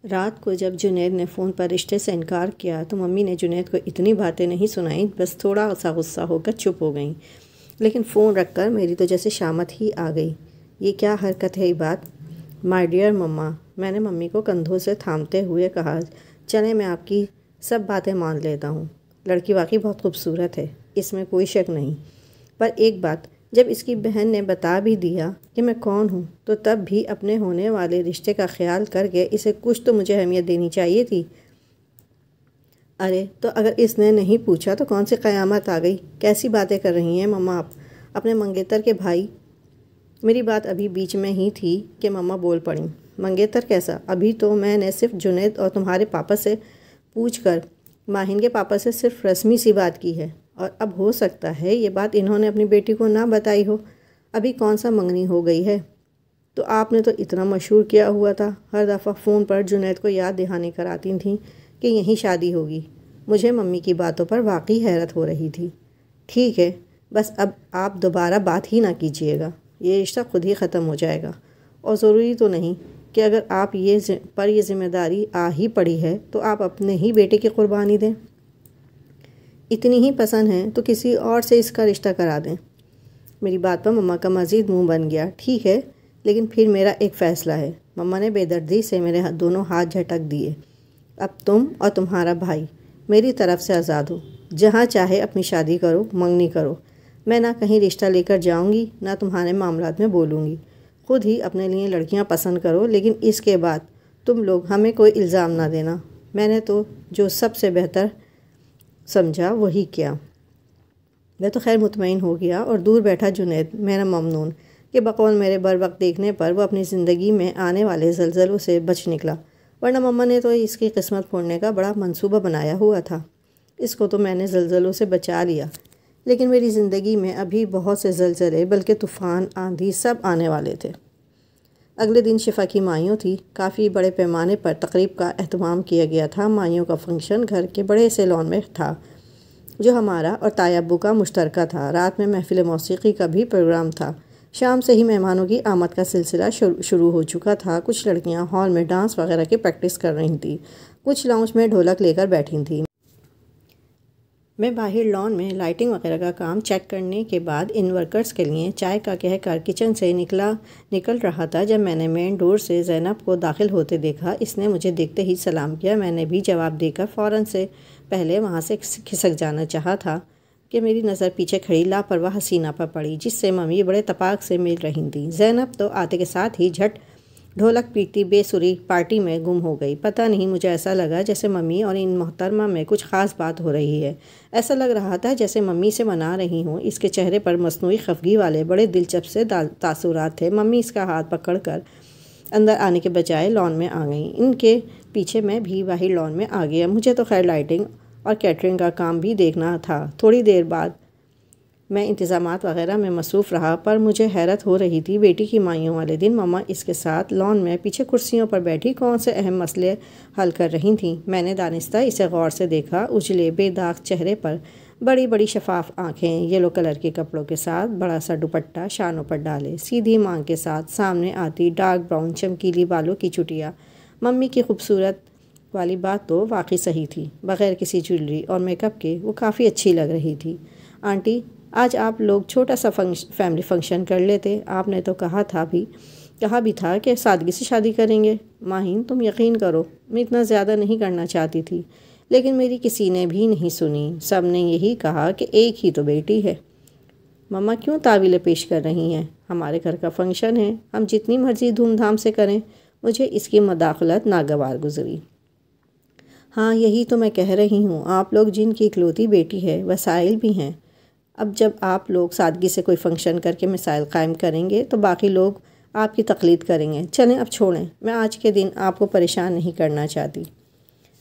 رات کو جب جنید نے فون پر رشتے سے انکار کیا تو ممی نے جنید کو اتنی باتیں نہیں سنائیں، بس تھوڑا سا غصہ ہو کر چپ ہو گئیں۔ لیکن فون رکھ کر میری تو جیسے شامت ہی آ گئی۔ یہ کیا حرکت ہے بات؟ مائی ڈیئر مما، میں نے ممی کو کندھوں سے تھامتے ہوئے کہا، چلیں میں آپ کی سب باتیں مان لیتا ہوں۔ لڑکی واقعی بہت خوبصورت ہے، اس میں کوئی شک نہیں، پر ایک بات، جب اس کی بہن نے بتا بھی دیا کہ میں کون ہوں تو تب بھی اپنے ہونے والے رشتے کا خیال کر کے اسے کچھ تو مجھے اہمیت دینی چاہیے تھی۔ ارے تو اگر اس نے نہیں پوچھا تو کون سی قیامت آ گئی؟ کیسی باتیں کر رہی ہیں مما آپ؟ اپنے منگیتر کے بھائی؟ میری بات ابھی بیچ میں ہی تھی کہ مما بول پڑیں، منگیتر کیسا؟ ابھی تو میں نے صرف جنید اور تمہارے پاپا سے پوچھ کر ماہین کے پاپا سے صرف رسمی سی بات کی ہے، اور اب ہو سکتا ہے یہ بات انہوں نے اپنی بیٹی کو نہ بتائی ہو۔ ابھی کون سا منگنی ہو گئی ہے؟ تو آپ نے تو اتنا مشہور کیا ہوا تھا، ہر دفعہ فون پر جنید کو یاد دہانی کراتی تھیں کہ یہیں شادی ہوگی۔ مجھے ممی کی باتوں پر واقعی حیرت ہو رہی تھی۔ ٹھیک ہے، بس اب آپ دوبارہ بات ہی نہ کیجیے گا، یہ رشتہ خود ہی ختم ہو جائے گا، اور ضروری تو نہیں کہ اگر آپ یہ ذمہ داری آ ہی پڑی ہے تو آپ اپنے ہی بیٹے کی قربانی دیں۔ اتنی ہی پسند ہے تو کسی اور سے اس کا رشتہ کرا دیں۔ میری بات پر مما کا مزید منہ بن گیا۔ ٹھیک ہے، لیکن پھر میرا ایک فیصلہ ہے۔ مما نے بے دردی سے میرے دونوں ہاتھ جھٹک دیے۔ اب تم اور تمہارا بھائی میری طرف سے آزاد ہو، جہاں چاہے اپنی شادی کرو، منگنی کرو۔ میں نہ کہیں رشتہ لے کر جاؤں گی، نہ تمہارے معاملات میں بولوں گی۔ خود ہی اپنے لیے لڑکیاں پسند کرو، لیکن اس کے بعد تم لوگ ہمیں کوئی الزام نہ دینا۔ میں نے تو جو سب سے بہتر سمجھا وہی کیا۔ میں تو خیر مطمئن ہو گیا، اور دور بیٹھا جنید میرا ممنون کہ بقول میرے بر وقت دیکھنے پر وہ اپنی زندگی میں آنے والے زلزلوں سے بچ نکلا، ورنہ مما نے تو اس کی قسمت پھوڑنے کا بڑا منصوبہ بنایا ہوا تھا۔ اس کو تو میں نے زلزلوں سے بچا لیا، لیکن میری زندگی میں ابھی بہت سے زلزلے، بلکہ طوفان، آندھی سب آنے والے تھے۔ اگلے دن شفا کی مائیوں تھی۔ کافی بڑے پیمانے پر تقریب کا اہتمام کیا گیا تھا۔ مائیوں کا فنکشن گھر کے بڑے سے لان میں تھا، جو ہمارا اور تایا ابو کا مشترکہ تھا۔ رات میں محفل موسیقی کا بھی پروگرام تھا۔ شام سے ہی مہمانوں کی آمد کا سلسلہ شروع ہو چکا تھا۔ کچھ لڑکیاں ہال میں ڈانس وغیرہ کی پریکٹس کر رہی تھیں، کچھ لاؤنج میں ڈھولک لے کر بیٹھی تھیں۔ میں باہر لان میں لائٹنگ وغیرہ کا کام چیک کرنے کے بعد ان ورکرز کے لیے چائے کا کہہ کر کچن سے نکل رہا تھا جب میں نے مین ڈور سے زینب کو داخل ہوتے دیکھا۔ اس نے مجھے دیکھتے ہی سلام کیا۔ میں نے بھی جواب دے کر فوراً سے پہلے وہاں سے کھسک جانا چاہا تھا کہ میری نظر پیچھے کھڑی لاپرواہ حسینہ پر پڑی، جس سے ممی بڑے تپاک سے مل رہی تھیں۔ زینب تو آتے کے ساتھ ہی جھٹ ڈھولک پیٹتی بے سری پارٹی میں گم ہو گئی۔ پتہ نہیں، مجھے ایسا لگا جیسے ممی اور ان محترمہ میں کچھ خاص بات ہو رہی ہے۔ ایسا لگ رہا تھا جیسے ممی سے منا رہی ہوں۔ اس کے چہرے پر مصنوعی خفگی والے بڑے دلچسپ سے تاثرات تھے۔ ممی اس کا ہاتھ پکڑ کر اندر آنے کے بجائے لان میں آ گئیں۔ ان کے پیچھے میں بھی باہر لان میں آ گیا۔ مجھے تو خیر لائٹنگ اور کیٹرنگ کا کام بھی دیکھنا تھا۔ تھوڑی دیر بعد میں انتظامات وغیرہ میں مصروف رہا، پر مجھے حیرت ہو رہی تھی بیٹی کی مائیوں والے دن مما اس کے ساتھ لان میں پیچھے کرسیوں پر بیٹھی کون سے اہم مسئلے حل کر رہی تھیں۔ میں نے دانستہ اسے غور سے دیکھا۔ اجلے بے داغ چہرے پر بڑی بڑی شفاف آنکھیں، یلو کلر کے کپڑوں کے ساتھ بڑا سا دوپٹہ شانوں پر ڈالے، سیدھی مانگ کے ساتھ سامنے آتی ڈارک براؤن چمکیلی بالوں کی چٹیا۔ ممی کی خوبصورت والی بات تو واقعی صحیح تھی، بغیر کسی جویلری اور میک اپ کے وہ کافی اچھی لگ رہی تھی۔ آنٹی، آج آپ لوگ چھوٹا سا فیملی فنکشن کر لیتے۔ آپ نے تو کہا بھی تھا کہ سادگی سے شادی کریں گے۔ ماہین، تم یقین کرو میں اتنا زیادہ نہیں کرنا چاہتی تھی، لیکن میری کسی نے بھی نہیں سنی۔ سب نے یہی کہا کہ ایک ہی تو بیٹی ہے۔ مما کیوں تعویلیں پیش کر رہی ہیں؟ ہمارے گھر کا فنکشن ہے، ہم جتنی مرضی دھوم دھام سے کریں۔ مجھے اس کی مداخلت ناگوار گزری۔ ہاں، یہی تو میں کہہ رہی ہوں، آپ لوگ جن کی اکلوتی بیٹی ہے، وسائل بھی ہیں۔ اب جب آپ لوگ سادگی سے کوئی فنکشن کر کے مسائل قائم کریں گے تو باقی لوگ آپ کی تقلید کریں گے۔ چلیں اب چھوڑیں، میں آج کے دن آپ کو پریشان نہیں کرنا چاہتی۔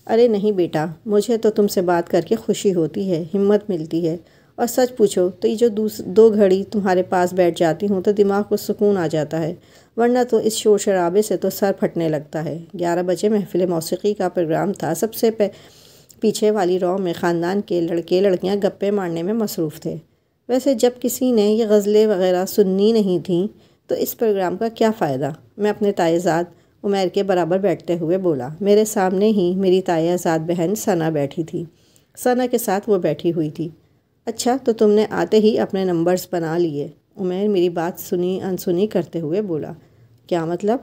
ارے نہیں بیٹا، مجھے تو تم سے بات کر کے خوشی ہوتی ہے، ہمت ملتی ہے، اور سچ پوچھو تو یہ جو دو گھڑی تمہارے پاس بیٹھ جاتی ہوں تو دماغ کو سکون آ جاتا ہے، ورنہ تو اس شور شرابے سے تو سر پھٹنے لگتا ہے۔ 11 بجے محفل موسیقی کا پروگرام تھا۔ سب سے پیچھے والی رو میں خاندان کے لڑکے لڑکیاں گپے مارنے میں مصروف تھے۔ ویسے جب کسی نے یہ غزلیں وغیرہ سننی نہیں تھیں تو اس پروگرام کا کیا فائدہ؟ میں اپنے تائزاد عمیر کے برابر بیٹھتے ہوئے بولا۔ میرے سامنے ہی میری تایا زاد بہن ثنا بیٹھی تھی۔ ثنا کے ساتھ وہ بیٹھی ہوئی تھی۔ اچھا، تو تم نے آتے ہی اپنے نمبرز بنا لیے؟ عمیر میری بات سنی انسنی کرتے ہوئے بولا۔ کیا مطلب؟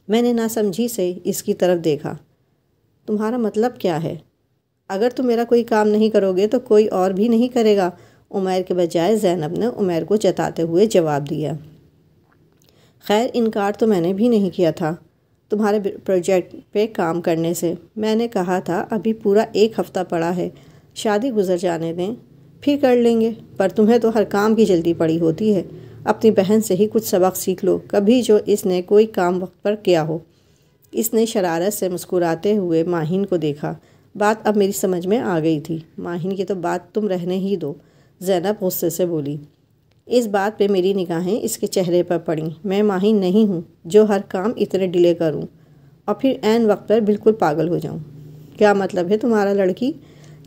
میں نے ناسمجھی سے اس کی طرف دیکھا۔ تمہارا مطلب کیا ہے؟ اگر تم میرا کوئی کام نہیں کرو گے تو کوئی اور بھی نہیں کرے گا، عمیر کے بجائے زینب نے عمیر کو جتاتے ہوئے جواب دیا۔ خیر، انکار تو میں نے بھی نہیں کیا تھا تمہارے پروجیکٹ پہ کام کرنے سے۔ میں نے کہا تھا ابھی پورا 1 ہفتہ پڑا ہے، شادی گزر جانے دیں، پھر کر لیں گے، پر تمہیں تو ہر کام کی جلدی پڑی ہوتی ہے۔ اپنی بہن سے ہی کچھ سبق سیکھ لو، کبھی جو اس نے کوئی کام وقت پر کیا ہو۔ اس نے شرارت سے مسکراتے ہوئے ماہین کو دیکھا۔ بات اب میری سمجھ میں آ گئی تھی۔ ماہین کی تو بات تم رہنے ہی دو، زینب غصے سے بولی۔ اس بات پہ میری نگاہیں اس کے چہرے پر پڑیں۔ میں ماہین نہیں ہوں جو ہر کام اتنے ڈیلے کروں اور پھر عین وقت پر بالکل پاگل ہو جاؤں۔ کیا مطلب ہے تمہارا لڑکی؟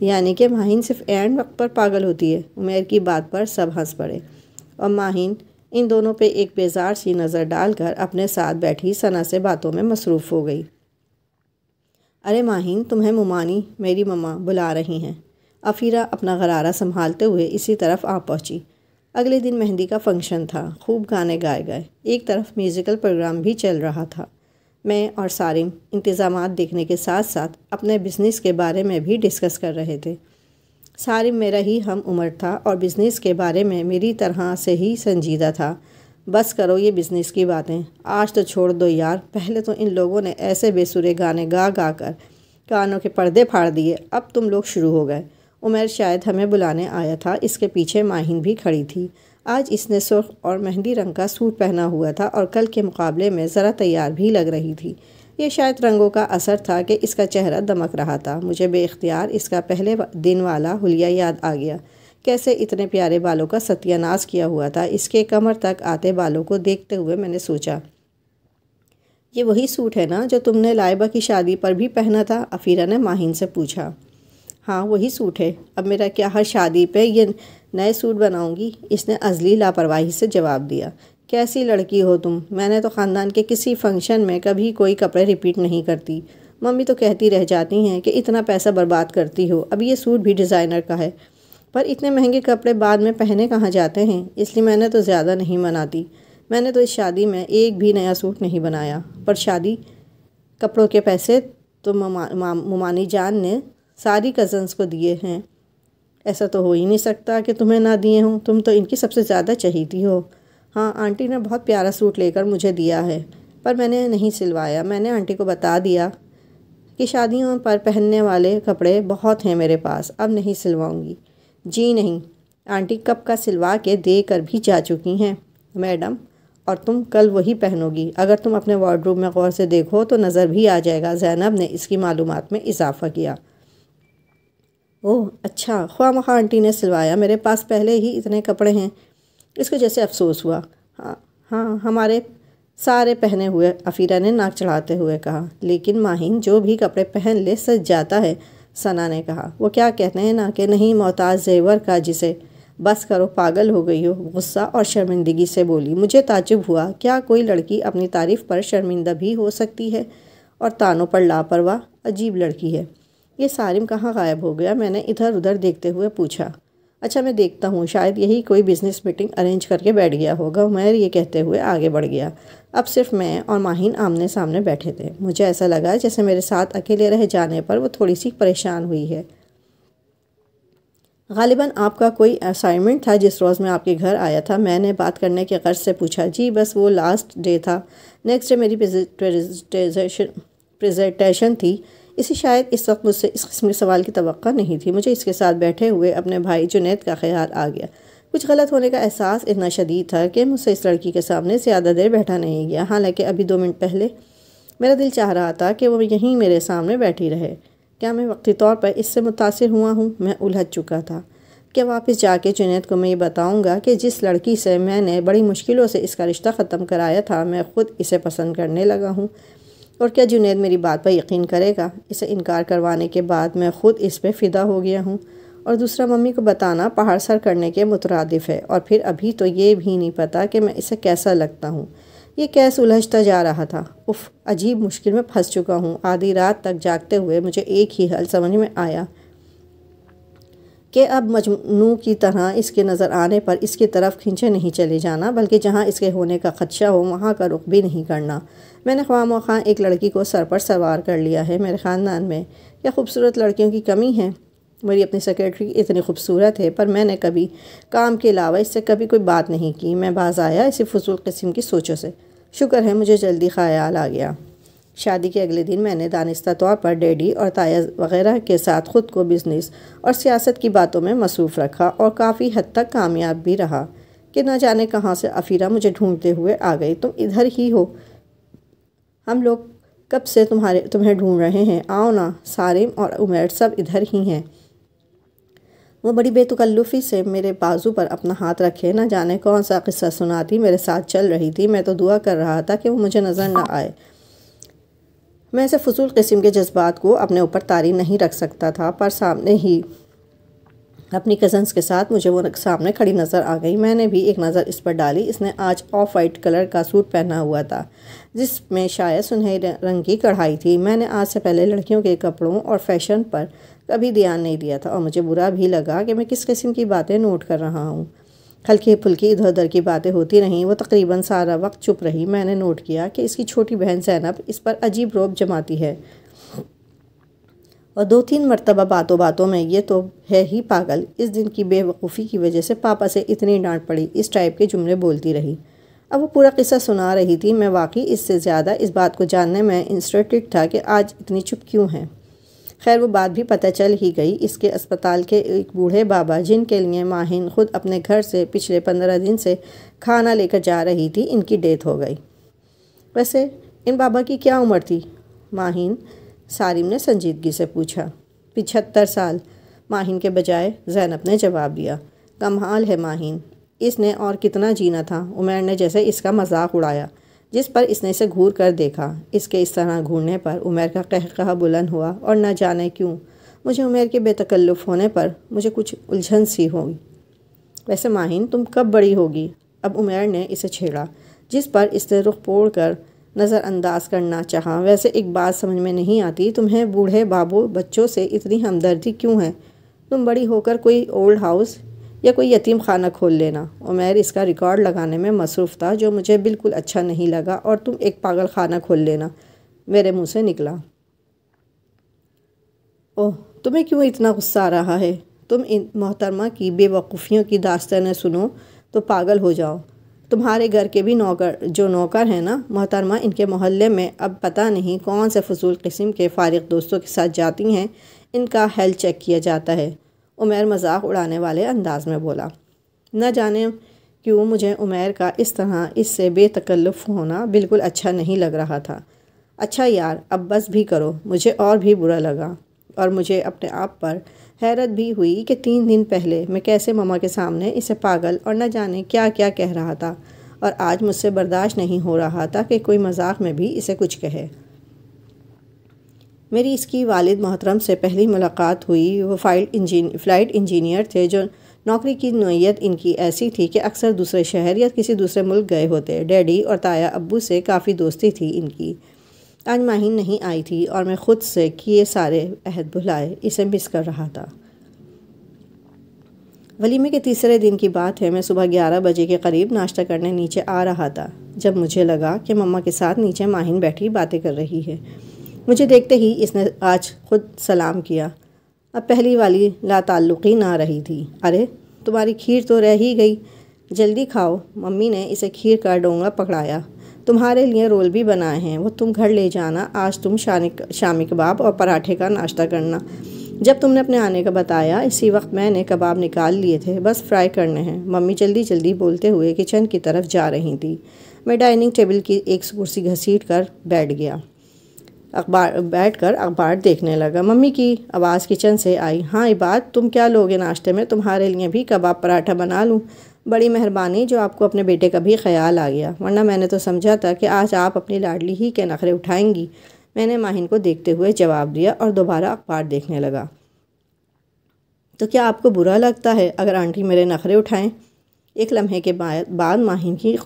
یعنی کہ ماہین صرف عین وقت پر پاگل ہوتی ہے؟ عمیر کی بات پر سب ہنس پڑے اور ماہین ان دونوں پہ ایک بیزار سی نظر ڈال کر اپنے ساتھ بیٹھی ثنا سے باتوں میں مصروف ہو گئی۔ ارے ماہین، تمہیں ممانی میری مما بلا رہی ہیں۔ عفیرہ اپنا غرارہ سنبھالتے ہوئے اسی طرف آ پہنچی۔ اگلے دن مہندی کا فنکشن تھا، خوب گانے گائے گئے، ایک طرف میوزیکل پروگرام بھی چل رہا تھا۔ میں اور سارم انتظامات دیکھنے کے ساتھ ساتھ اپنے بزنس کے بارے میں بھی ڈسکس کر رہے تھے۔ سارم میرا ہی ہم عمر تھا اور بزنس کے بارے میں میری طرح سے ہی سنجیدہ تھا۔ بس کرو یہ بزنس کی باتیں، آج تو چھوڑ دو یار، پہلے تو ان لوگوں نے ایسے بے سرے گانے گا گا کر کانوں کے پردے پھاڑ دیے، اب تم لوگ شروع ہو گئے۔ عمیر شاید ہمیں بلانے آیا تھا، اس کے پیچھے ماہین بھی کھڑی تھی۔ آج اس نے سرخ اور مہندی رنگ کا سوٹ پہنا ہوا تھا اور کل کے مقابلے میں ذرا تیار بھی لگ رہی تھی۔ یہ شاید رنگوں کا اثر تھا کہ اس کا چہرہ دمک رہا تھا۔ مجھے بے اختیار اس کا پہلے دن والا حلیہ یاد آ گیا، کیسے اتنے پیارے بالوں کا ستیہ ناز کیا ہوا تھا۔ اس کے کمر تک آتے بالوں کو دیکھتے ہوئے میں نے سوچا، یہ وہی سوٹ ہے نا جو تم نے لائبہ کی شادی پر بھی پہنا تھا؟ عفیرہ نے ماہین سے پوچھا۔ ہاں وہی سوٹ ہے، اب میرا کیا ہر شادی پہ یہ نئے سوٹ بناؤں گی؟ اس نے عزلی لاپرواہی سے جواب دیا۔ کیسی لڑکی ہو تم، میں نے تو خاندان کے کسی فنکشن میں کبھی کوئی کپڑے ریپیٹ نہیں کرتی۔ ممی تو کہتی رہ جاتی ہیں کہ اتنا پیسہ برباد کرتی ہو، اب یہ سوٹ بھی ڈیزائنر کا ہے، پر اتنے مہنگے کپڑے بعد میں پہنے کہاں جاتے ہیں، اس لیے میں نے تو زیادہ نہیں مناتی۔ میں نے تو اس شادی میں ایک بھی نیا سوٹ نہیں بنایا، پر شادی کپڑوں کے پیسے تو ممانی جان نے ساری کزنس کو دیے ہیں۔ ایسا تو ہو ہی نہیں سکتا کہ تمہیں نہ دیے ہوں، تم تو ان کی سب سے زیادہ چہیتی ہو۔ ہاں، آنٹی نے بہت پیارا سوٹ لے کر مجھے دیا ہے، پر میں نے نہیں سلوایا۔ میں نے آنٹی کو بتا دیا کہ شادیوں پر پہننے والے کپڑے بہت ہیں میرے پاس، اب نہیں سلواؤں گی۔ جی نہیں، آنٹی کب کا سلوا کے دے کر بھی جا چکی ہیں میڈم، اور تم کل وہی پہنو گی۔ اگر تم اپنے وارڈروب میں غور سے دیکھو تو نظر بھی آ جائے گا۔ زینب نے اس کی معلومات میں اضافہ کیا۔ اوہ اچھا، خواہ مخواہ آنٹی نے سلوایا، میرے پاس پہلے ہی اتنے کپڑے ہیں۔ اس کو جیسے افسوس ہوا۔ ہاں ہمارے سارے پہنے ہوئے، عفیرہ نے ناک چڑھاتے ہوئے کہا۔ لیکن ماہین جو بھی کپڑے پہن لے سج جاتا ہے، ثنا نے کہا۔ وہ کیا کہتے ہیں نا کہ نہیں محتاج زیور کا جسے۔ بس کرو، پاگل ہو گئی ہو، غصہ اور شرمندگی سے بولی۔ مجھے تعجب ہوا، کیا کوئی لڑکی اپنی تعریف پر شرمندہ بھی ہو سکتی ہے؟ اور تانوں پر لاپرواہ، عجیب لڑکی ہے۔ یہ سارم کہاں غائب ہو گیا؟ میں نے ادھر ادھر دیکھتے ہوئے پوچھا۔ اچھا میں دیکھتا ہوں، شاید یہی کوئی بزنس میٹنگ ارینج کر کے بیٹھ گیا ہوگا۔ عمیر یہ کہتے ہوئے آگے بڑھ گیا۔ اب صرف میں اور ماہین آمنے سامنے بیٹھے تھے۔ مجھے ایسا لگا جیسے میرے ساتھ اکیلے رہ جانے پر وہ تھوڑی سی پریشان ہوئی ہے۔ غالباً آپ کا کوئی اسائنمنٹ تھا جس روز میں آپ کے گھر آیا تھا؟ میں نے بات کرنے کے غرض سے پوچھا۔ جی بس وہ لاسٹ ڈے تھا، نیکسٹ ڈے میری پریزنٹیشن تھی، اسی شاید اس وقت مجھ سے اس قسم کے سوال کی توقع نہیں تھی۔ مجھے اس کے ساتھ بیٹھے ہوئے اپنے بھائی جنید کا خیال آ گیا۔ کچھ غلط ہونے کا احساس اتنا شدید تھا کہ مجھ سے اس لڑکی کے سامنے زیادہ دیر بیٹھا نہیں گیا، حالانکہ ابھی 2 منٹ پہلے میرا دل چاہ رہا تھا کہ وہ یہیں میرے سامنے بیٹھی رہے۔ کیا میں وقتی طور پر اس سے متاثر ہوا ہوں؟ میں الجھ چکا تھا۔ کیا واپس جا کے جنید کو میں یہ بتاؤں گا کہ جس لڑکی سے میں نے بڑی مشکلوں سے اس کا رشتہ ختم کرایا تھا، میں خود اسے پسند کرنے لگا ہوں؟ اور کیا جنید میری بات پر یقین کرے گا؟ اسے انکار کروانے کے بعد میں خود اس پہ فدا ہو گیا ہوں۔ اور دوسرا، ممی کو بتانا پہاڑ سر کرنے کے مترادف ہے، اور پھر ابھی تو یہ بھی نہیں پتہ کہ میں اسے کیسا لگتا ہوں۔ یہ کیس الجھتا جا رہا تھا۔ اف، عجیب مشکل میں پھنس چکا ہوں۔ آدھی رات تک جاگتے ہوئے مجھے ایک ہی حل سمجھ میں آیا کہ اب مجنوں کی طرح اس کے نظر آنے پر اس کی طرف کھنچے نہیں چلے جانا، بلکہ جہاں اس کے ہونے کا خدشہ ہو وہاں کا رخ بھی نہیں کرنا۔ میں نے خواہ مخواہ ایک لڑکی کو سر پر سوار کر لیا ہے۔ میرے خاندان میں کیا خوبصورت لڑکیوں کی کمی ہے؟ میری اپنی سیکرٹری اتنی خوبصورت ہے، پر میں نے کبھی کام کے علاوہ اس سے کبھی کوئی بات نہیں کی۔ میں باز آیا اسی فضول قسم کی سوچوں سے۔ شکر ہے مجھے جلدی خیال آ گیا۔ شادی کے اگلے دن میں نے دانستہ طور پر ڈیڈی اور تایا وغیرہ کے ساتھ خود کو بزنس اور سیاست کی باتوں میں مصروف رکھا، اور کافی حد تک کامیاب بھی رہا کہ نہ جانے کہاں سے افیرہ مجھے ڈھونڈتے ہوئے آ گئی۔ تم ادھر ہی ہو؟ ہم لوگ کب سے تمہیں ڈھونڈ رہے ہیں، آؤ نا۔ سالم اور عمیر سب ادھر ہی ہیں۔ وہ بڑی بے تکلفی سے میرے بازو پر اپنا ہاتھ رکھے نہ جانے کون سا قصہ سناتی میرے ساتھ چل رہی تھی۔ میں تو دعا کر رہا تھا کہ وہ مجھے نظر نہ آئے۔ میں ایسے فضول قسم کے جذبات کو اپنے اوپر طاری نہیں رکھ سکتا تھا، پر سامنے ہی اپنی کزنس کے ساتھ مجھے وہ سامنے کھڑی نظر آ گئی۔ میں نے بھی ایک نظر اس پر ڈالی۔ اس نے آج آف وائٹ کلر کا سوٹ پہنا ہوا تھا جس میں شاید سنہرے رنگ کی کڑھائی تھی۔ میں نے آج سے پہلے لڑکیوں کے کپڑوں اور فیشن پر کبھی دھیان نہیں دیا تھا، اور مجھے برا بھی لگا کہ میں کس قسم کی باتیں نوٹ کر رہا ہوں۔ ہلکی پھلکی ادھر ادھر کی باتیں ہوتی رہیں۔ وہ تقریباً سارا وقت چپ رہی۔ میں نے نوٹ کیا کہ اس کی چھوٹی بہن زینب اس پر عجیب رعب جماتی ہے، اور 2-3 مرتبہ باتوں باتوں میں یہ تو ہے ہی پاگل، اس دن کی بے وقوفی کی وجہ سے پاپا سے اتنی ڈانٹ پڑی، اس ٹائپ کے جملے بولتی رہی۔ اب وہ پورا قصہ سنا رہی تھی۔ میں واقعی اس سے زیادہ اس بات کو جاننے میں انٹرسٹڈ تھا کہ آج اتنی چپ کیوں ہے۔ خیر وہ بات بھی پتہ چل ہی گئی۔ اس کے اسپتال کے ایک بوڑھے بابا جن کے لیے ماہین خود اپنے گھر سے پچھلے 15 دن سے کھانا لے کر جا رہی تھی، ان کی ڈیتھ ہو گئی۔ ویسے ان بابا کی کیا عمر تھی؟ ماہین سالم نے سنجیدگی سے پوچھا۔ 75 سال، ماہین کے بجائے زینب نے جواب دیا۔ کمال ہے ماہین، اس نے اور کتنا جینا تھا۔ عمیر نے جیسے اس کا مذاق اڑایا، جس پر اس نے اسے گھور کر دیکھا۔ اس کے اس طرح گھورنے پر عمیر کا قہقہہ بلند ہوا، اور نہ جانے کیوں مجھے عمیر کے بے تکلف ہونے پر مجھے کچھ الجھن سی ہوئی۔ ویسے ماہین تم کب بڑی ہوگی؟ اب عمیر نے اسے چھیڑا، جس پر اس نے رخ موڑ کر نظر انداز کرنا چاہا۔ ویسے ایک بات سمجھ میں نہیں آتی، تمہیں بوڑھے بابو بچوں سے اتنی ہمدردی کیوں ہے؟ تم بڑی ہو کر کوئی اولڈ ہاؤس یا کوئی یتیم خانہ کھول لینا۔ عمیر اس کا ریکارڈ لگانے میں مصروف تھا، جو مجھے بالکل اچھا نہیں لگا۔ اور تم ایک پاگل خانہ کھول لینا، میرے منہ سے نکلا۔ اوہ، تمہیں کیوں اتنا غصہ آ رہا ہے؟ تم ان محترمہ کی بے وقوفیوں کی داستانیں سنو تو پاگل ہو جاؤ۔ تمہارے گھر کے بھی جو نوکر ہیں نا محترمہ، ان کے محلے میں اب پتہ نہیں کون سے فضول قسم کے فارغ دوستوں کے ساتھ جاتی ہیں، ان کا ہیلتھ چیک کیا جاتا ہے۔ عمیر مذاق اڑانے والے انداز میں بولا۔ نہ جانے کیوں مجھے عمیر کا اس طرح اس سے بے تکلف ہونا بالکل اچھا نہیں لگ رہا تھا۔ اچھا یار، اب بس بھی کرو۔ مجھے اور بھی برا لگا، اور مجھے اپنے آپ پر حیرت بھی ہوئی کہ 3 دن پہلے میں کیسے ماما کے سامنے اسے پاگل اور نہ جانے کیا کیا کہہ رہا تھا، اور آج مجھ سے برداشت نہیں ہو رہا تھا کہ کوئی مذاق میں بھی اسے کچھ کہے۔ میری اس کی والد محترم سے پہلی ملاقات ہوئی۔ وہ فلائٹ انجینئر تھے، جو نوکری کی نوعیت ان کی ایسی تھی کہ اکثر دوسرے شہر یا کسی دوسرے ملک گئے ہوتے۔ ڈیڈی اور تایا ابو سے کافی دوستی تھی ان کی۔ آج ماہین نہیں آئی تھی، اور میں خود سے کیے سارے عہد بھلائے اسے مس کر رہا تھا۔ ولیمے کے تیسرے دن کی بات ہے۔ میں صبح 11 بجے کے قریب ناشتہ کرنے نیچے آ رہا تھا، جب مجھے لگا کہ مما کے ساتھ نیچے ماہین بیٹھی باتیں کر رہی ہے۔ مجھے دیکھتے ہی اس نے آج خود سلام کیا۔ اب پہلی والی لا تعلقی نہ رہی تھی۔ ارے تمہاری کھیر تو رہ ہی گئی، جلدی کھاؤ۔ ممی نے اسے کھیر کا ڈونگا پکڑایا۔ تمہارے لیے رول بھی بنائے ہیں، وہ تم گھر لے جانا۔ آج تم شامی کباب اور پراٹھے کا ناشتہ کرنا۔ جب تم نے اپنے آنے کا بتایا، اسی وقت میں نے کباب نکال لیے تھے، بس فرائی کرنے ہیں۔ ممی جلدی جلدی بولتے ہوئے کچن کی طرف جا رہی تھی۔ میں ڈائننگ ٹیبل کی ایک کرسی گھسیٹ کر بیٹھ کر اخبار دیکھنے لگا۔ ممی کی آواز کچن سے آئی۔ ہاں عباد، تم کیا لوگے ناشتے میں؟ تمہارے لیے بھی کباب پراٹھا بنا لوں؟ بڑی مہربانی، جو آپ کو اپنے بیٹے کا بھی خیال آ گیا، ورنہ میں نے تو سمجھا تھا کہ آج آپ اپنی لاڈلی ہی کے نخرے اٹھائیں گی۔ میں نے ماہین کو دیکھتے ہوئے جواب دیا اور دوبارہ اخبار دیکھنے لگا۔ تو کیا آپ کو برا لگتا ہے اگر آنٹی میرے نخرے اٹھائیں؟ ایک لمحے کے بعد ماہین کی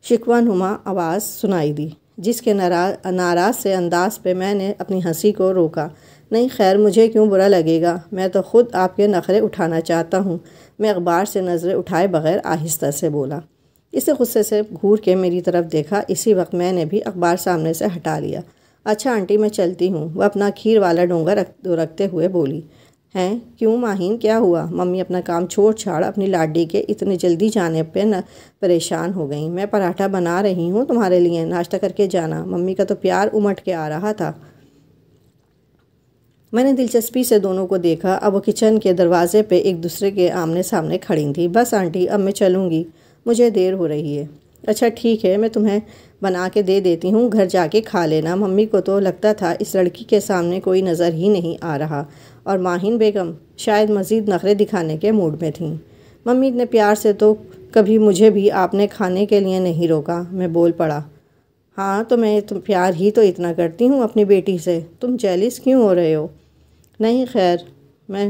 شکوہ نما آواز سنائی دی، جس کے ناراض سے انداز پہ میں نے اپنی ہنسی کو روکا۔ نہیں خیر، مجھے کیوں برا لگے گا، میں تو خود آپ کے نخرے اٹھانا چاہتا ہوں، میں اخبار سے نظریں اٹھائے بغیر آہستہ سے بولا۔ اسے غصے سے گھور کے میری طرف دیکھا۔ اسی وقت میں نے بھی اخبار سامنے سے ہٹا لیا۔ اچھا آنٹی میں چلتی ہوں، وہ اپنا کھیر والا ڈونگا رکھتے ہوئے بولی۔ ہیں کیوں ماہین، کیا ہوا؟ ممی اپنا کام چھوڑ چھاڑ اپنی لاڈی کے اتنے جلدی جانے پہ پریشان ہو گئیں۔ میں پراٹھا بنا رہی ہوں تمہارے لیے، ناشتہ کر کے جانا۔ ممی کا تو پیار امٹ کے آ رہا تھا۔ میں نے دلچسپی سے دونوں کو دیکھا۔ اب وہ کچن کے دروازے پہ ایک دوسرے کے آمنے سامنے کھڑی تھیں۔ بس آنٹی، اب میں چلوں گی، مجھے دیر ہو رہی ہے۔ اچھا ٹھیک ہے، میں تمہیں بنا کے دے دیتی ہوں، گھر جا کے کھا لینا۔ ممی کو تو لگتا تھا اس لڑکی کے سامنے کوئی نظر ہی نہیں آ رہا، اور ماہین بیگم شاید مزید نخرے دکھانے کے موڈ میں تھیں۔ ممی اتنے پیار سے تو کبھی مجھے بھی آپ نے کھانے کے لیے نہیں روکا، میں بول پڑا۔ ہاں تو میں پیار ہی تو اتنا کرتی ہوں اپنی بیٹی سے، تم جیلس کیوں ہو رہے ہو؟ نہیں خیر، میں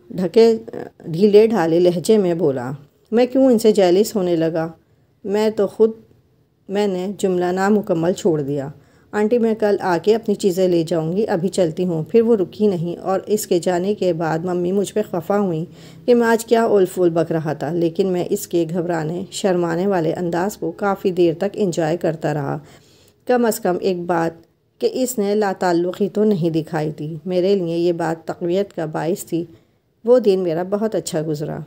ڈھیلے ڈھالے لہجے میں بولا۔ میں کیوں ان سے جیلس ہونے لگا؟ میں نے جملہ نامکمل چھوڑ دیا۔ آنٹی میں کل آ کے اپنی چیزیں لے جاؤں گی، ابھی چلتی ہوں۔ پھر وہ رکی نہیں، اور اس کے جانے کے بعد ممی مجھ پہ خفا ہوئیں کہ میں آج کیا اول فول بک رہا تھا، لیکن میں اس کے گھبرانے شرمانے والے انداز کو کافی دیر تک انجوائے کرتا رہا۔ کم از کم ایک بات کہ اس نے لا تعلقی تو نہیں دکھائی تھی، میرے لیے یہ بات تقویت کا باعث تھی۔ وہ دن میرا بہت اچھا گزرا۔